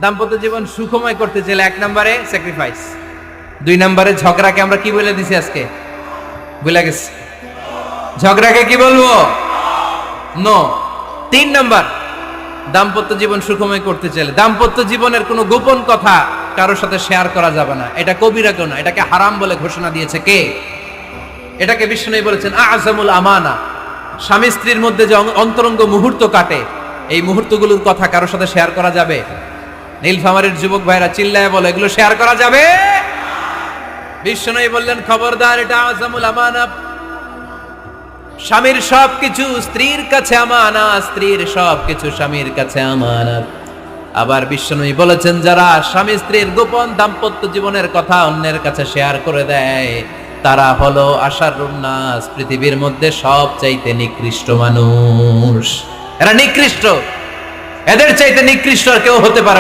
দাম্পত্য জীবন সুখময় করতে চাইলে 1 নম্বরে স্যাক্রিফাইস, 2 নম্বরে ঝগড়াকে আমরা কি বলে দিছি আজকে, ভুলে গেছি, ঝগড়াকে কি বলবো, নো। 3 নম্বর, দাম্পত্য জীবন সুখময় করতে চাইলে দাম্পত্য জীবনের কোনো গোপন কথা কারোর সাথে শেয়ার করা যাবে না। এটা কবিরা গুনাহ, এটাকে হারাম বলে ঘোষণা দিয়েছে কে? এটাকে বিষ্ণু বলেছেন আযমুল আমানা। স্বামী স্ত্রীর মধ্যে যে অন্তরঙ্গ মুহূর্ত কাটে, এই মুহূর্তগুলোর কথা কারোর সাথে শেয়ার করা যাবে? নীলফামারীর যুবক ভাইরা চিল্লায় বলে, এগুলো শেয়ার করা যাবে? বিষ্ণু বললেন খবরদার, এটা আযমুল আমানা। স্বামীর সবকিছু স্ত্রীর কাছে আমানত, স্ত্রীর সবকিছু স্বামীর কাছে আমানত। আবার বিষ্ণু বলেছেন, যারা স্বামী স্ত্রীর গোপন দাম্পত্য জীবনের কথা অন্যের কাছে শেয়ার করে দেয়, তারা হলো আশারুন নাস, পৃথিবীর মধ্যে সবচাইতে নিকৃষ্ট মানুষ। এরা নিকৃষ্ট, এদের চাইতে নিকৃষ্ট আর কেউ হতে পারে